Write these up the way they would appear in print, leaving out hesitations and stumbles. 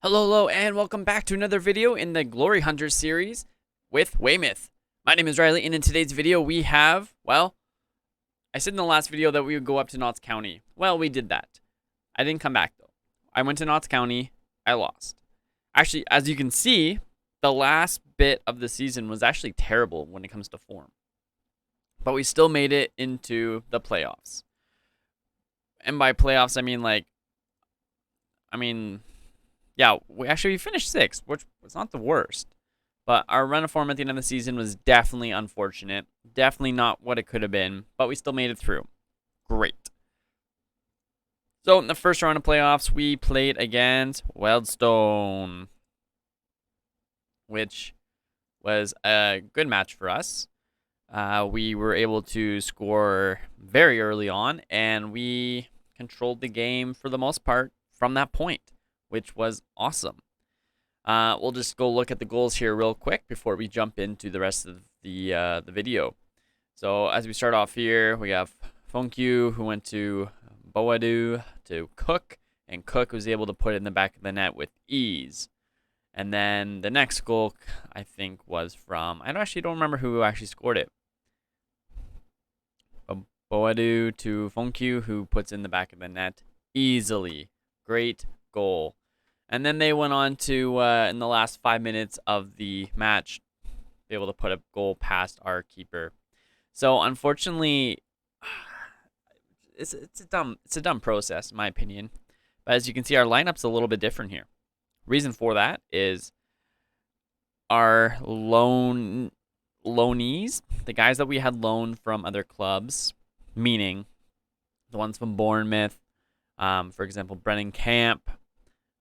Hello, and welcome back to another video in the Glory Hunters series with Weymouth. My name is Riley, and in today's video we have, well, I said in the last video that we would go up to Notts County. Well, we did that. I didn't come back, though. I went to Notts County. I lost. Actually, as you can see, the last bit of the season was actually terrible when it comes to form. But we still made it into the playoffs. And by playoffs, yeah, we finished sixth, which was not the worst. But our run of form at the end of the season was definitely unfortunate. Definitely not what it could have been, but we still made it through. Great. So in the first round of playoffs, we played against Weldstone, which was a good match for us. We were able to score very early on, and we controlled the game for the most part from that point, which was awesome. We'll just go look at the goals here real quick before we jump into the rest of the video. So as we start off here, we have Fonkyu, who went to Boadu to Cook, and Cook was able to put it in the back of the net with ease. And then the next goal, I think, was from, I actually don't remember who actually scored it. Boadu to Fonkyu, who puts in the back of the net easily. Great goal. And then they went on to, in the last 5 minutes of the match, be able to put a goal past our keeper. So unfortunately, it's a dumb process in my opinion. But as you can see, our lineup's a little bit different here. Reason for that is our loanees, the guys that we had loaned from other clubs, meaning the ones from Bournemouth, for example, Brennan Camp,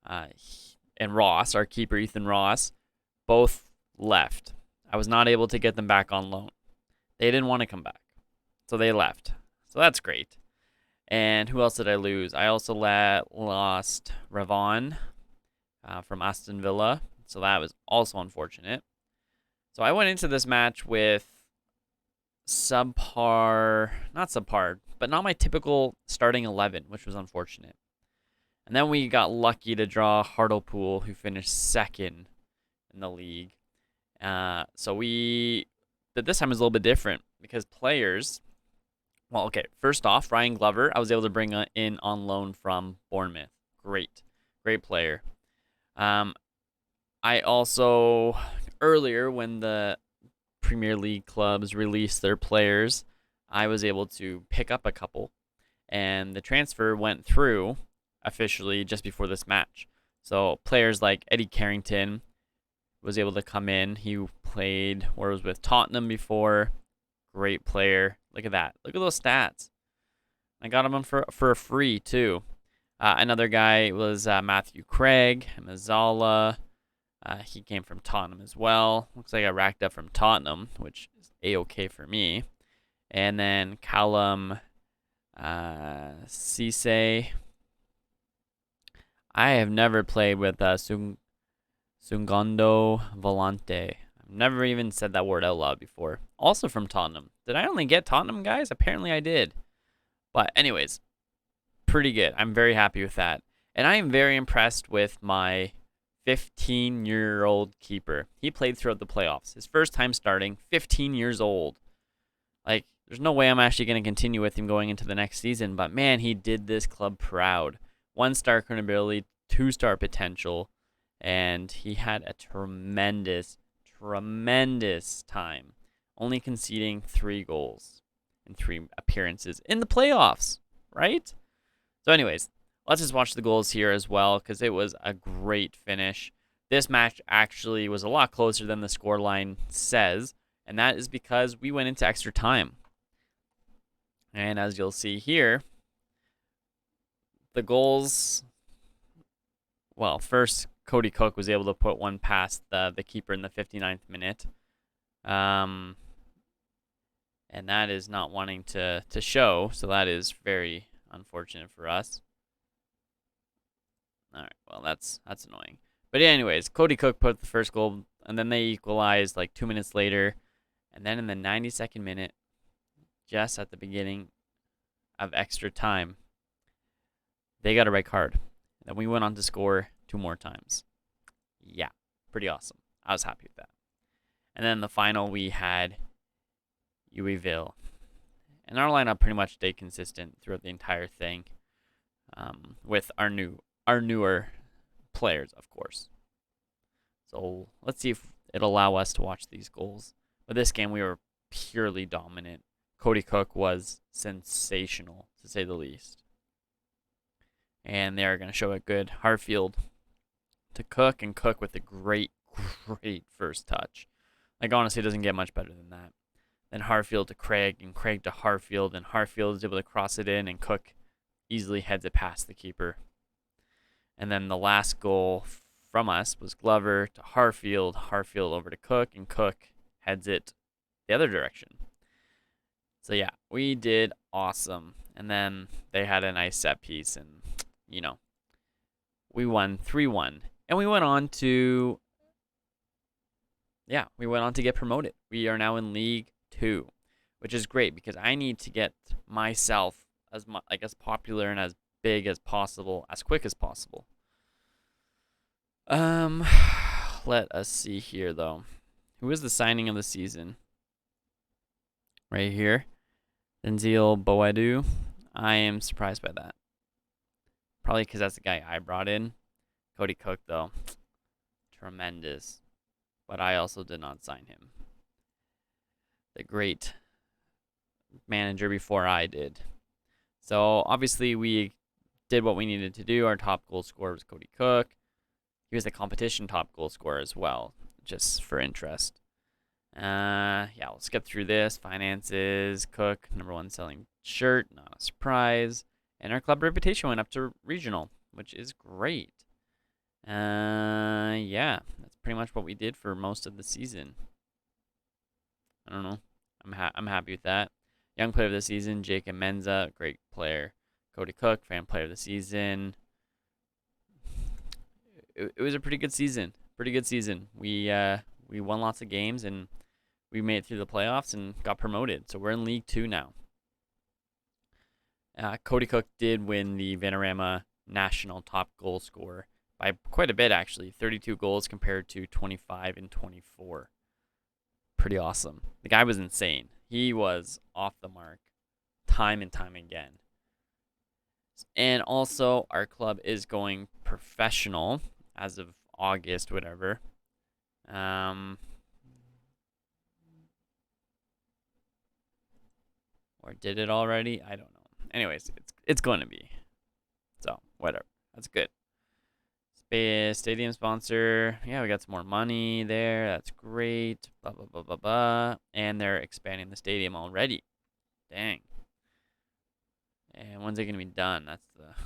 and Ross, our keeper, Ethan Ross, both left. I was not able to get them back on loan. They didn't want to come back, so they left. So that's great. And who else did I lose? I also lost Ravon from Aston Villa, so that was also unfortunate. So I went into this match with not subpar, but not my typical starting 11, which was unfortunate. And then we got lucky to draw Hartlepool, who finished second in the league. But this time was a little bit different because players, first off, Ryan Glover, I was able to bring in on loan from Bournemouth. Great player. I also, earlier when the Premier League clubs released their players, I was able to pick up a couple, and the transfer went through officially just before this match. So players like Eddie Carrington was able to come in. He played or was with Tottenham before. Great player. Look at that. Look at those stats. I got him for a free too. Another guy was Matthew Craig, Mazzala. He came from Tottenham as well. Looks like I racked up from Tottenham, which is A-okay for me. And then Callum Cisse. I have never played with Sungondo Volante. I've never even said that word out loud before. Also from Tottenham. Did I only get Tottenham guys? Apparently I did. But anyways, pretty good. I'm very happy with that. And I am very impressed with my 15-year-old keeper. He played throughout the playoffs. His first time starting, 15 years old. Like, there's no way I'm actually going to continue with him going into the next season. But man, he did this club proud. 1-star credibility, 2-star potential, and he had a tremendous time, only conceding 3 goals in 3 appearances in the playoffs, right? So anyways, let's just watch the goals here as well, because it was a great finish. This match actually was a lot closer than the scoreline says, and that is because we went into extra time. And as you'll see here, the goals, well, first Cody Cook was able to put one past the keeper in the 59th minute. And that is not wanting to show, so that is very unfortunate for us. All right, well, that's annoying. But anyways, Cody Cook put the first goal, and then they equalized like 2 minutes later. And then in the 92nd minute, just at the beginning of extra time, they got a red card. Then we went on to score 2 more times. Yeah, pretty awesome. I was happy with that. And then the final, we had Louisville. And our lineup pretty much stayed consistent throughout the entire thing, with our newer players, of course. So let's see if it'll allow us to watch these goals. But this game, we were purely dominant. Cody Cook was sensational, to say the least. And they are going to show it good. Harfield to Cook, and Cook with a great first touch. Like, honestly, it doesn't get much better than that. Then Harfield to Craig, and Craig to Harfield, and Harfield is able to cross it in, and Cook easily heads it past the keeper. And then the last goal from us was Glover to Harfield, Harfield over to Cook, and Cook heads it the other direction. So yeah, we did awesome. And then they had a nice set piece, and we won 3-1. And we went on to get promoted. We are now in League 2, which is great because I need to get myself as popular and as big as possible, as quick as possible. Let us see here though. Who is the signing of the season? Right here. Denzel Boadu. I am surprised by that. Probably because that's the guy I brought in. Cody Cook, though. Tremendous. But I also did not sign him. The great manager before I did. So, obviously, we did what we needed to do. Our top goal scorer was Cody Cook. He was the competition top goal scorer as well, just for interest. We'll skip through this. Finances, Cook, #1 selling shirt, not a surprise. And our club reputation went up to regional, which is great. That's pretty much what we did for most of the season. I don't know. I'm happy with that. Young player of the season, Jacob Menza, great player. Cody Cook, fan player of the season. It was a pretty good season. We won lots of games, and we made it through the playoffs and got promoted. So we're in League 2 now. Cody Cook did win the Vanarama National Top Goal Scorer by quite a bit, actually. 32 goals compared to 25 and 24. Pretty awesome. The guy was insane. He was off the mark time and time again. And also, our club is going professional as of August, whatever. Or did it already? I don't know. Anyways, it's going to be. So, whatever. That's good. Stadium sponsor. Yeah, we got some more money there. That's great. Blah, blah, blah, blah, blah. And they're expanding the stadium already. Dang. And when's it going to be done?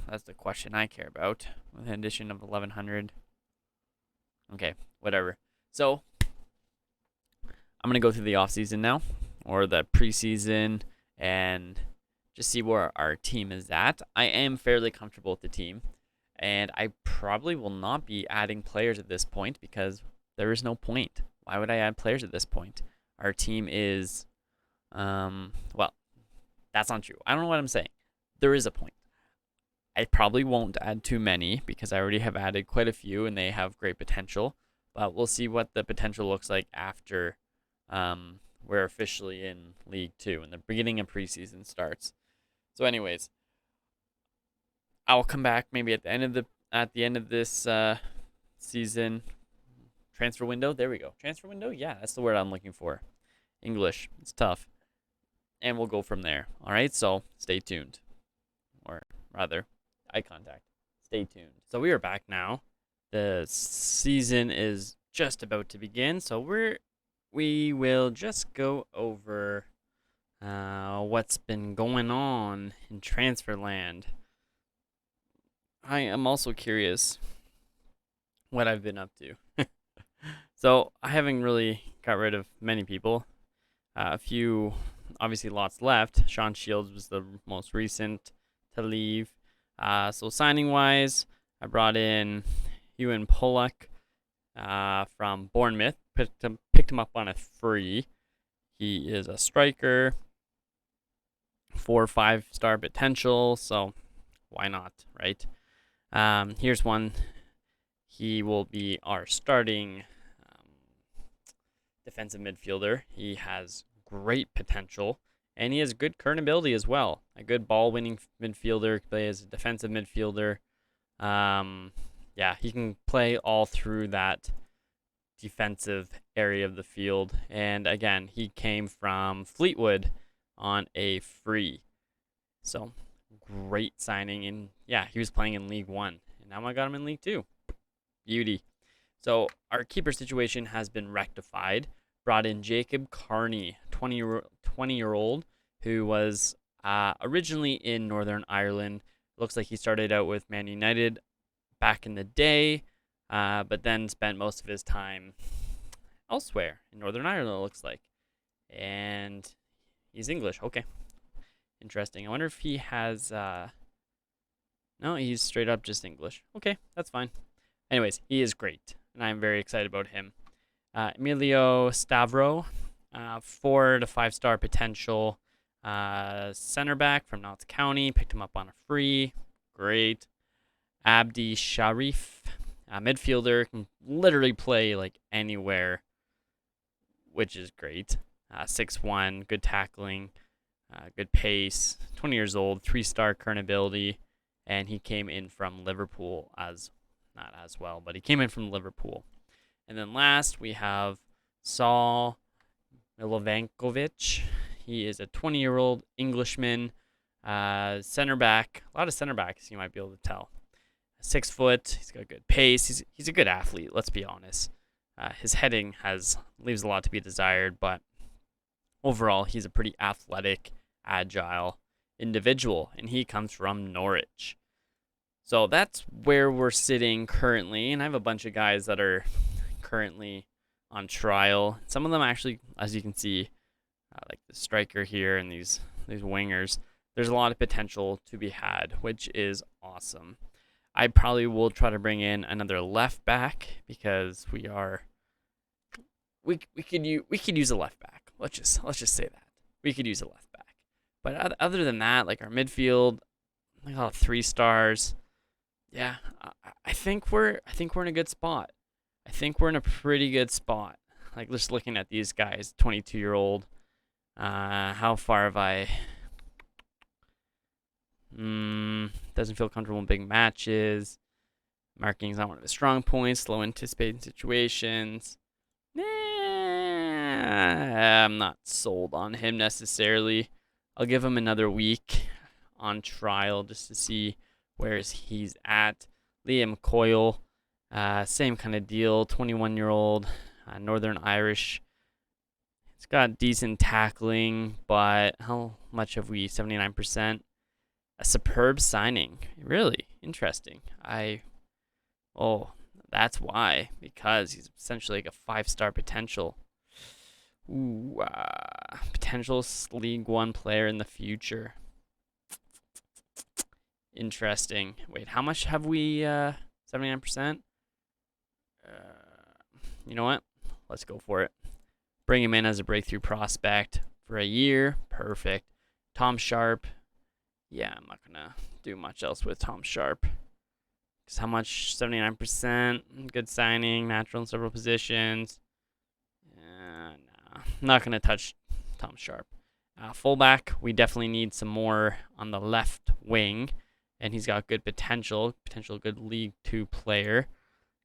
That's the question I care about. With an addition of 1,100. Okay, whatever. So, I'm going to go through the offseason now. Or the preseason. And just see where our team is at. I am fairly comfortable with the team. And I probably will not be adding players at this point because there is no point. Why would I add players at this point? Our team is, well, that's not true. I don't know what I'm saying. There is a point. I probably won't add too many because I already have added quite a few and they have great potential. But we'll see what the potential looks like after we're officially in League 2 and the beginning of preseason starts. So anyways, I'll come back maybe at the end of this season. Transfer window. There we go. Transfer window. Yeah, that's the word I'm looking for. English. It's tough. And we'll go from there. All right. So stay tuned, or rather, eye contact. Stay tuned. So we are back now. The season is just about to begin. So we will just go over what's been going on in Transferland. I am also curious what I've been up to. So I haven't really got rid of many people. A few, obviously lots left. Sean Shields was the most recent to leave. So signing-wise, I brought in Ewan Pollock from Bournemouth. Picked him up on a free. He is a striker. 4 or 5-star potential, so why not, right? Here's one. he will be our starting defensive midfielder. He has great potential, and he has good current ability as well. A good ball-winning midfielder, play as a defensive midfielder. Yeah, he can play all through that defensive area of the field. And again, he came from Fleetwood on a free. So, great signing. And yeah, he was playing in League One. And now I got him in League Two. Beauty. So, our keeper situation has been rectified. Brought in Jacob Carney, 20-year-old, who was originally in Northern Ireland. Looks like he started out with Man United back in the day, but then spent most of his time elsewhere in Northern Ireland, it looks like. And he's English. Okay. Interesting. I wonder if he has... No, he's straight up just English. Okay, that's fine. Anyways, he is great, and I'm very excited about him. Emilio Stavro, 4 to 5 star potential. Center back from Notts County. Picked him up on a free. Great. Abdi Sharif, midfielder, can literally play like anywhere, which is great. 6'1", good tackling, good pace. 20 years old, 3-star current ability, and he came in from Liverpool not as well, but he came in from Liverpool. And then last we have Saul Milovankovic. He is a 20-year-old Englishman, center back. A lot of center backs, you might be able to tell. 6 foot. He's got good pace. He's a good athlete. Let's be honest. His heading leaves a lot to be desired, but overall, he's a pretty athletic, agile individual, and he comes from Norwich. So that's where we're sitting currently, and I have a bunch of guys that are currently on trial. Some of them actually, as you can see, like the striker here and these wingers, there's a lot of potential to be had, which is awesome. I probably will try to bring in another left back because we could use a left back. Let's just say that we could use a left back. But other than that, like our midfield, I got 3 stars. Yeah, I think we're in a good spot. I think we're in a pretty good spot. Like just looking at these guys, 22-year-old. How far have I? Doesn't feel comfortable in big matches. Marking is not one of his strong points. Slow anticipating situations. I'm not sold on him necessarily. I'll give him another week on trial just to see where he's at. Liam Coyle, same kind of deal. 21-year-old, Northern Irish. It's got decent tackling, but how much have we? 79%. A superb signing. Really interesting. That's why. Because he's essentially like a 5-star potential. Ooh, potential League One player in the future. Interesting. Wait, how much have we? 79%. You know what? Let's go for it. Bring him in as a breakthrough prospect for a year. Perfect. Tom Sharp. Yeah, I'm not gonna do much else with Tom Sharp. Because how much? 79%. Good signing. Natural in several positions. Nah, I'm not gonna touch Tom Sharp. Fullback, we definitely need some more on the left wing, and he's got good potential good League 2 player,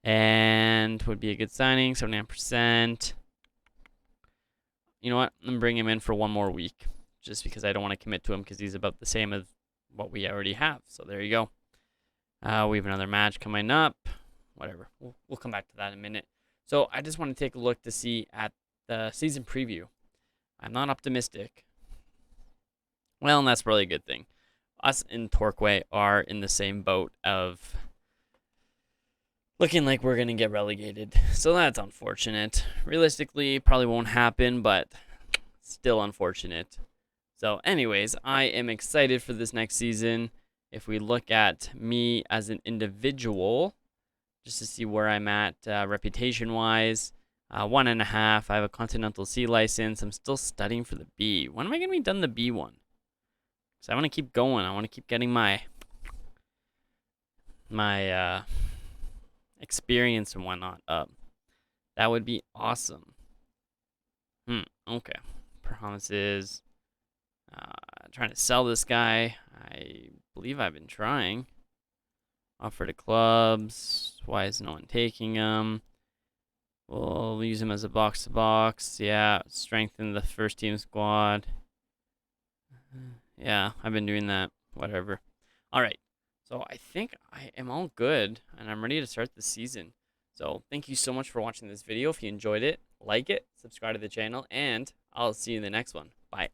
and would be a good signing. 79%. You know what? I'm gonna bring him in for one more week, just because I don't want to commit to him because he's about the same as what we already have. So there you go. We have another match coming up. Whatever. We'll come back to that in a minute. So I just want to take a look to see at the season preview. I'm not optimistic. Well, and that's probably a good thing. Us and Torquay are in the same boat of looking like we're going to get relegated. So that's unfortunate. Realistically, probably won't happen, but still unfortunate. So anyways, I am excited for this next season. If we look at me as an individual, just to see where I'm at reputation-wise, 1.5. I have a Continental C license. I'm still studying for the B. When am I going to be done the B one? Because I want to keep going. I want to keep getting my experience and whatnot up. That would be awesome. Okay. Promises. Trying to sell this guy. I believe I've been trying. Offer to clubs. Why is no one taking them? We'll use him as a box-to-box. Yeah, strengthen the first team squad. Yeah, I've been doing that. Whatever. All right. So I think I am all good, and I'm ready to start the season. So thank you so much for watching this video. If you enjoyed it, like it, subscribe to the channel, and I'll see you in the next one. Bye.